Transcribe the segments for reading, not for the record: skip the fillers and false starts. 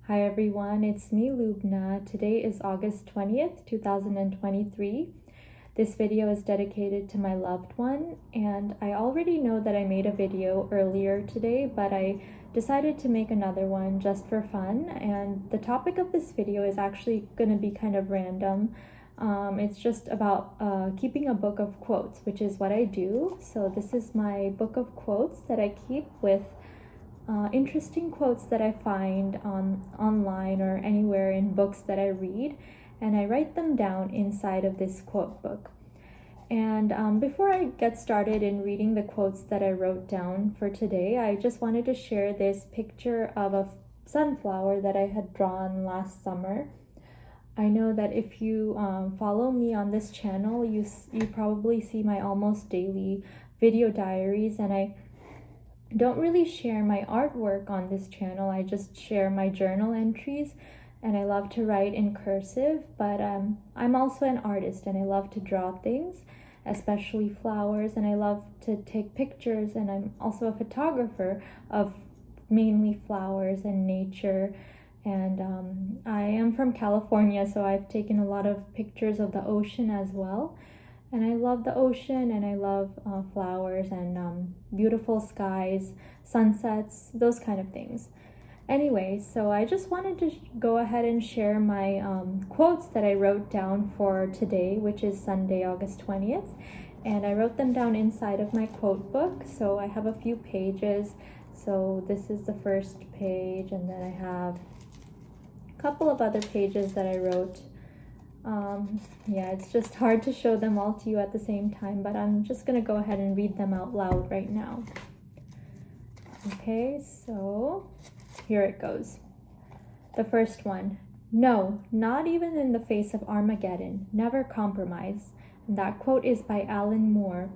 Hi everyone, it's me Lubna. Today is August 20th, 2023. This video is dedicated to my loved one, and I already know that I made a video earlier today, but I decided to make another one just for fun. And the topic of this video is actually going to be kind of random. It's just about keeping a book of quotes, which is what I do. So this is my book of quotes that I keep with interesting quotes that I find online or anywhere in books that I read, and I write them down inside of this quote book. And before I get started in reading the quotes that I wrote down for today, I just wanted to share this picture of a sunflower that I had drawn last summer. I know that if you follow me on this channel, you probably see my almost daily video diaries, and I don't really share my artwork on this channel. I just share my journal entries, and I love to write in cursive, but I'm also an artist and I love to draw things, especially flowers, and I love to take pictures, and I'm also a photographer of mainly flowers and nature. And I am from California, so I've taken a lot of pictures of the ocean as well. And I love the ocean, and I love flowers and beautiful skies, sunsets, those kind of things. Anyway, so I just wanted to go ahead and share my quotes that I wrote down for today, which is Sunday, August 20th. And I wrote them down inside of my quote book. So I have a few pages. So this is the first page, and then I have a couple of other pages that I wrote. Yeah, it's just hard to show them all to you at the same time, but I'm just gonna go ahead and read them out loud right now. Okay, so here it goes. The first one: no, not even in the face of Armageddon, never compromise. And that quote is by Alan Moore.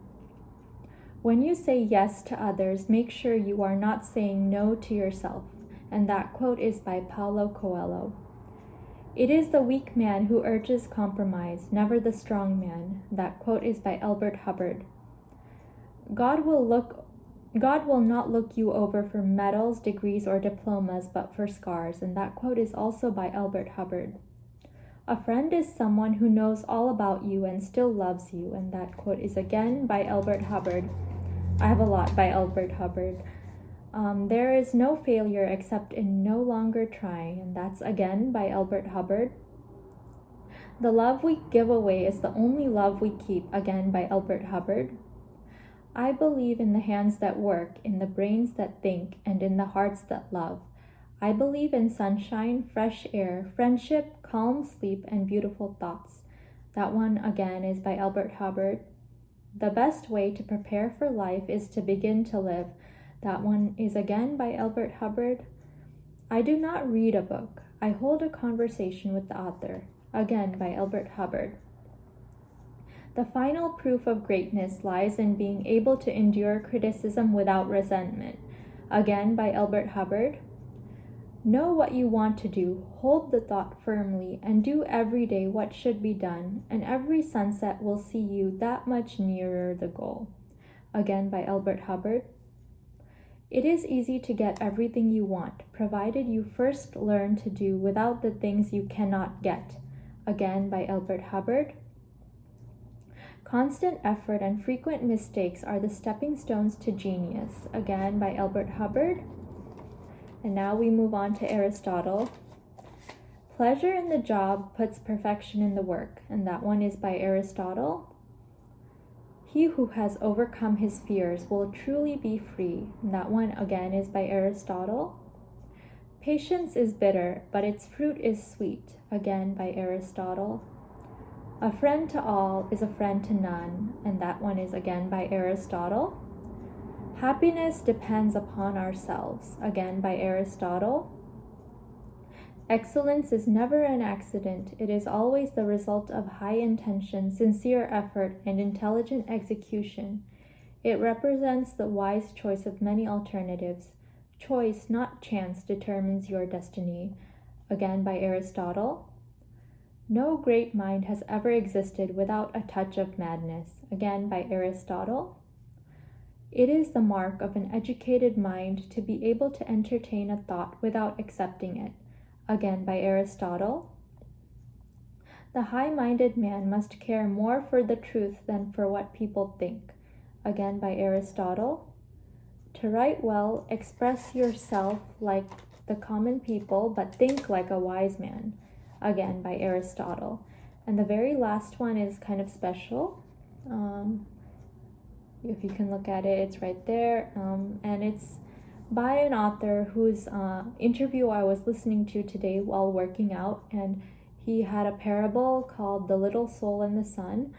When you say yes to others, make sure you are not saying no to yourself. And that quote is by Paulo Coelho. It is the weak man who urges compromise, never the strong man. That quote is by Elbert Hubbard. God will not look you over for medals, degrees, or diplomas, but for scars. And that quote is also by Elbert Hubbard. A friend is someone who knows all about you and still loves you. And that quote is again by Elbert Hubbard. I have a lot by Elbert Hubbard. There is no failure except in no longer trying, and that's again by Elbert Hubbard. The love we give away is the only love we keep, again by Elbert Hubbard. I believe in the hands that work, in the brains that think, and in the hearts that love. I believe in sunshine, fresh air, friendship, calm sleep, and beautiful thoughts. That one again is by Elbert Hubbard. The best way to prepare for life is to begin to live. That one is again by Elbert Hubbard. I do not read a book. I hold a conversation with the author. Again by Elbert Hubbard. The final proof of greatness lies in being able to endure criticism without resentment. Again by Elbert Hubbard. Know what you want to do, hold the thought firmly, and do every day what should be done, and every sunset will see you that much nearer the goal. Again by Elbert Hubbard. It is easy to get everything you want, provided you first learn to do without the things you cannot get. Again by Elbert Hubbard. Constant effort and frequent mistakes are the stepping stones to genius. Again by Elbert Hubbard. And now we move on to Aristotle. Pleasure in the job puts perfection in the work. And that one is by Aristotle. He who has overcome his fears will truly be free. And that one again is by Aristotle. Patience is bitter, but its fruit is sweet. Again by Aristotle. A friend to all is a friend to none. And that one is again by Aristotle. Happiness depends upon ourselves. Again by Aristotle. Excellence is never an accident. It is always the result of high intention, sincere effort, and intelligent execution. It represents the wise choice of many alternatives. Choice, not chance, determines your destiny. Again by Aristotle. No great mind has ever existed without a touch of madness. Again by Aristotle. It is the mark of an educated mind to be able to entertain a thought without accepting it. again by Aristotle. The high-minded man must care more for the truth than for what people think, again by Aristotle. To write well, express yourself like the common people, but think like a wise man, again by Aristotle. And the very last one is kind of special. If you can look at it, it's right there, and it's by an author whose interview I was listening to today while working out, and he had a parable called The Little Soul and the Sun,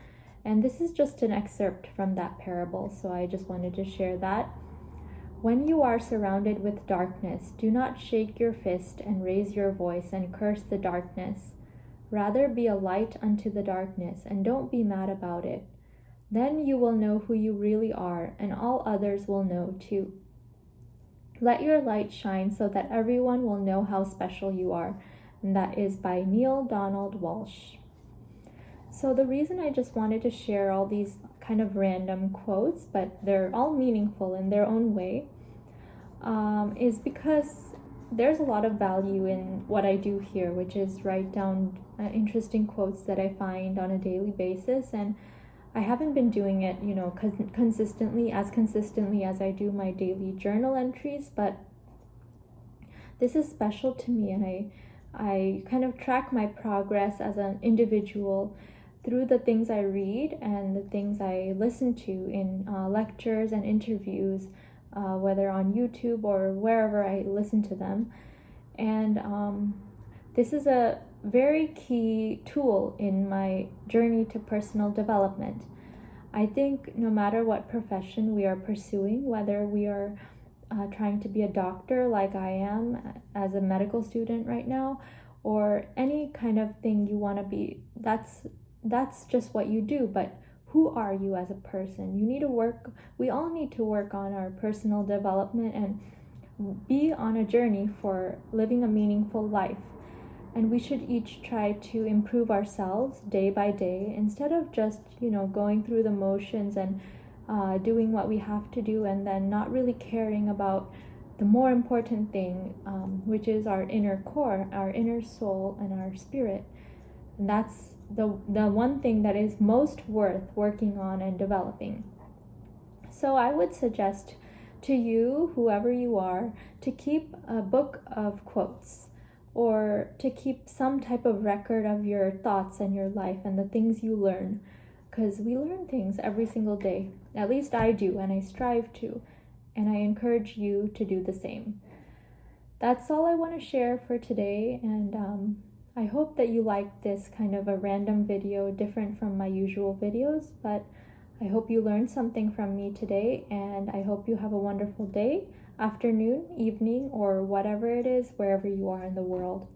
and this is just an excerpt from that parable, so I just wanted to share that. When you are surrounded with darkness, do not shake your fist and raise your voice and curse the darkness. Rather be a light unto the darkness, and don't be mad about it. Then you will know who you really are, and all others will know too. Let your light shine so that everyone will know how special you are. And that is by Neil Donald Walsh. So the reason I just wanted to share all these kind of random quotes, but they're all meaningful in their own way, is because there's a lot of value in what I do here, which is write down interesting quotes that I find on a daily basis. And I haven't been doing it, consistently as I do my daily journal entries, but this is special to me, and I kind of track my progress as an individual through the things I read and the things I listen to in lectures and interviews, whether on YouTube or wherever I listen to them. And this is a very key tool in my journey to personal development. I think no matter what profession we are pursuing, whether we are trying to be a doctor like I am as a medical student right now, or any kind of thing you want to be, that's just what you do. But who are you as a person? We all need to work on our personal development and be on a journey for living a meaningful life. And we should each try to improve ourselves day by day, instead of just, going through the motions and doing what we have to do and then not really caring about the more important thing, which is our inner core, our inner soul, and our spirit. And that's the one thing that is most worth working on and developing. So I would suggest to you, whoever you are, to keep a book of quotes, or to keep some type of record of your thoughts and your life and the things you learn, because we learn things every single day. At least I do, and I strive to, and I encourage you to do the same. That's all I want to share for today, and I hope that you liked this kind of a random video, different from my usual videos, but I hope you learned something from me today, and I hope you have a wonderful day, afternoon, evening, or whatever it is, wherever you are in the world.